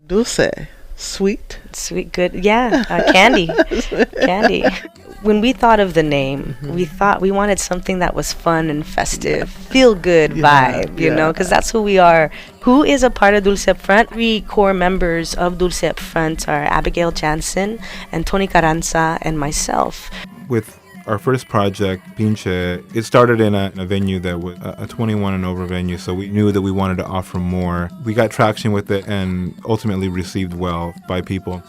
Dulce, sweet. Sweet, good. Yeah, candy. Candy. When we thought of the name, we thought we wanted something that was fun and festive, feel good vibe, you know, because that's who we are. Who is a part of Dulce Upfront? 3 core members of Dulce Upfront are Abigail Jansen and Tony Carranza and myself. With our first project, Pinche, it started in a venue that was a 21 and over venue, so we knew that we wanted to offer more. We got traction with it and ultimately received well by people.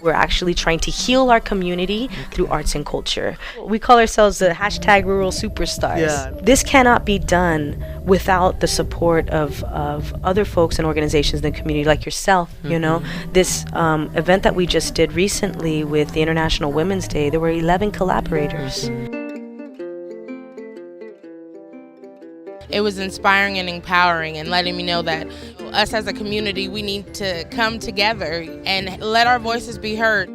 We're actually trying to heal our community through arts and culture. We call ourselves the #rural superstars. Yeah. This cannot be done without the support of other folks and organizations in the community like yourself, you know. This event that we just did recently with the International Women's Day, there were 11 collaborators. It was inspiring and empowering and letting me know that us as a community, we need to come together and let our voices be heard.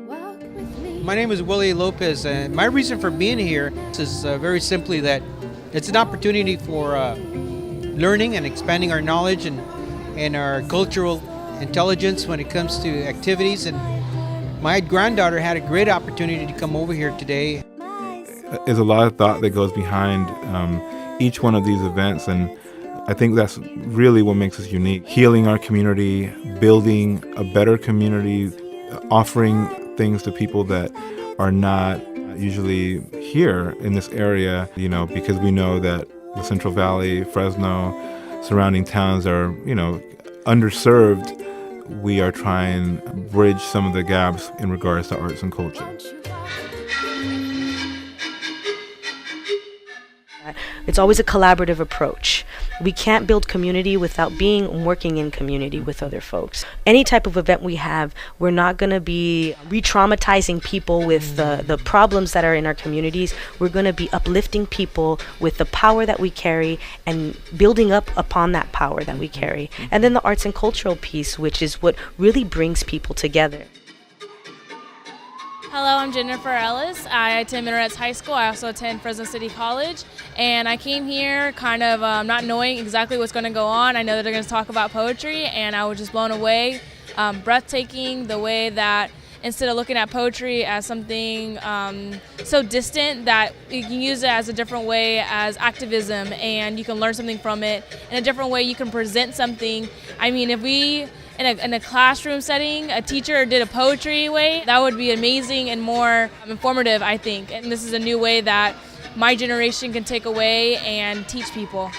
My name is Willie Lopez, and my reason for being here is very simply that it's an opportunity for learning and expanding our knowledge and our cultural intelligence when it comes to activities. And my granddaughter had a great opportunity to come over here today. There's a lot of thought that goes behind each one of these events, and I think that's really what makes us unique. Healing our community, building a better community, offering things to people that are not usually here in this area, you know, because we know that the Central Valley, Fresno, surrounding towns are, you know, underserved. We are trying to bridge some of the gaps in regards to arts and culture. It's always a collaborative approach. We can't build community without being and working in community with other folks. Any type of event we have, we're not going to be re-traumatizing people with the problems that are in our communities. We're going to be uplifting people with the power that we carry and building up upon that power that we carry. And then the arts and cultural piece, which is what really brings people together. Hello, I'm Jennifer Ellis. I attend Minarets High School. I also attend Fresno City College. And I came here kind of not knowing exactly what's going to go on. I know that they're going to talk about poetry, and I was just blown away. Breathtaking, the way that instead of looking at poetry as something so distant, that you can use it as a different way as activism, and you can learn something from it. In a different way, you can present something. I mean, if we in a classroom setting, a teacher did a poetry way, that would be amazing and more informative, I think. And this is a new way that my generation can take away and teach people.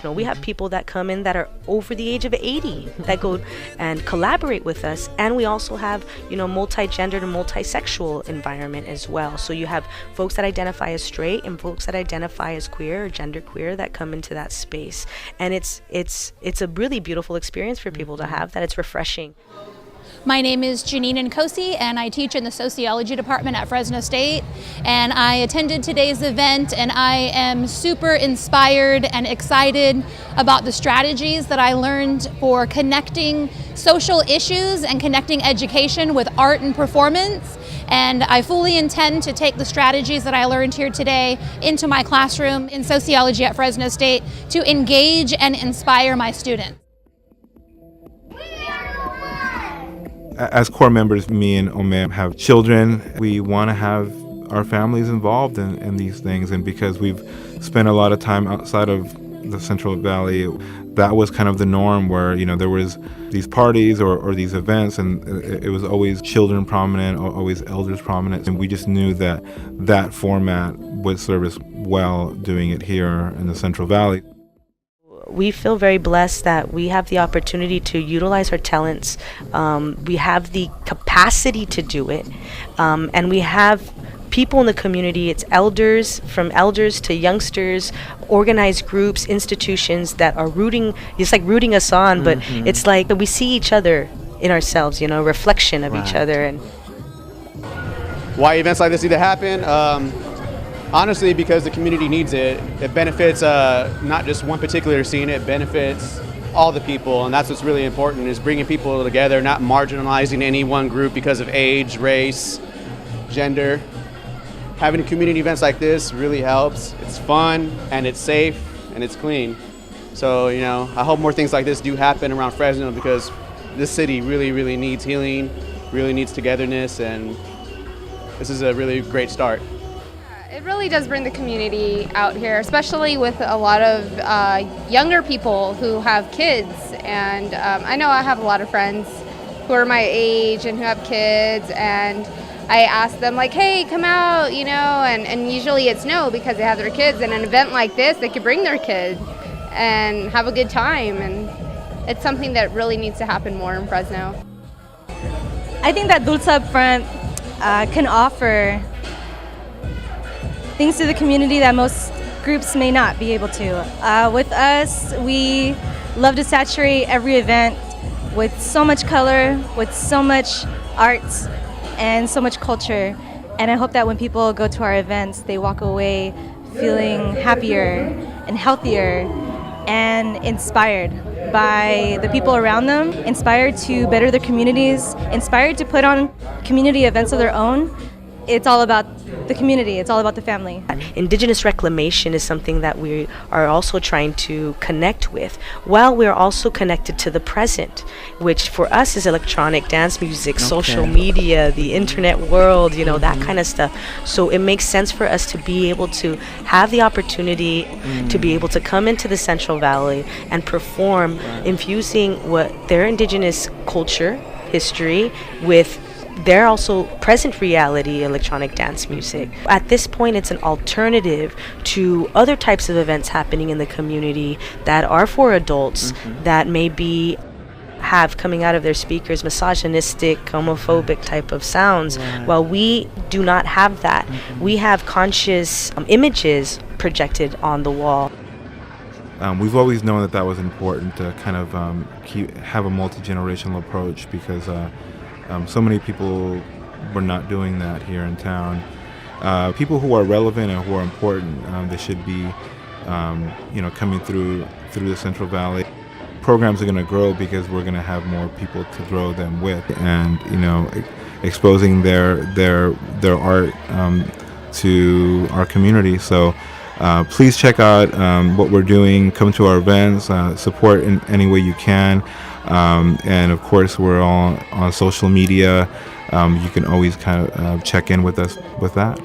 You know, we have people that come in that are over the age of 80 that go and collaborate with us, and we also have, you know, multi-gendered and multi-sexual environment as well. So you have folks that identify as straight and folks that identify as queer or genderqueer that come into that space, and it's a really beautiful experience for people to have. That it's refreshing. My name is Janine Nkosi, and I teach in the sociology department at Fresno State. And I attended today's event, and I am super inspired and excited about the strategies that I learned for connecting social issues and connecting education with art and performance. And I fully intend to take the strategies that I learned here today into my classroom in sociology at Fresno State to engage and inspire my students. As core members, me and Omer have children. We want to have our families involved in these things, and because we've spent a lot of time outside of the Central Valley, that was kind of the norm where, you know, there was these parties or these events, and it was always children prominent, or always elders prominent, and we just knew that that format would serve us well doing it here in the Central Valley. We feel very blessed that we have the opportunity to utilize our talents. We have the capacity to do it, and we have people in the community. It's elders, from elders to youngsters, organized groups, institutions that are rooting. It's like rooting us on, but it's like we see each other in ourselves, you know, reflection of each other. And why events like this need to happen? Honestly, because the community needs it. It benefits not just one particular scene, it benefits all the people, and that's what's really important, is bringing people together, not marginalizing any one group because of age, race, gender. Having community events like this really helps. It's fun, and it's safe, and it's clean. So, you know, I hope more things like this do happen around Fresno, because this city really needs healing, really needs togetherness, and this is a really great start. It really does bring the community out here, especially with a lot of younger people who have kids. And I know I have a lot of friends who are my age and who have kids, and I ask them like, hey, come out, you know, and usually it's no because they have their kids. And an event like this, they could bring their kids and have a good time. And it's something that really needs to happen more in Fresno. I think that Dulce upfront can offer things to the community that most groups may not be able to. With us, we love to saturate every event with so much color, with so much art, and so much culture. And I hope that when people go to our events, they walk away feeling happier and healthier and inspired by the people around them, inspired to better their communities, inspired to put on community events of their own. It's all about the community, it's all about the family. Indigenous reclamation is something that we are also trying to connect with, while we're also connected to the present, which for us is electronic dance music, social media, the internet world, you know, that kind of stuff. So it makes sense for us to be able to have the opportunity to be able to come into the Central Valley and perform, infusing what their indigenous culture, history with their also present reality electronic dance music. At this point, it's an alternative to other types of events happening in the community that are for adults that maybe have coming out of their speakers misogynistic, homophobic type of sounds. While we do not have that, we have conscious images projected on the wall. We've always known that was important to kind of have a multi-generational approach, because so many people were not doing that here in town. People who are relevant and who are important, they should be, coming through the Central Valley. Programs are going to grow because we're going to have more people to grow them with, and exposing their art to our community. So please check out what we're doing. Come to our events, support in any way you can. And of course, we're all on social media. You can always kind of check in with us with that.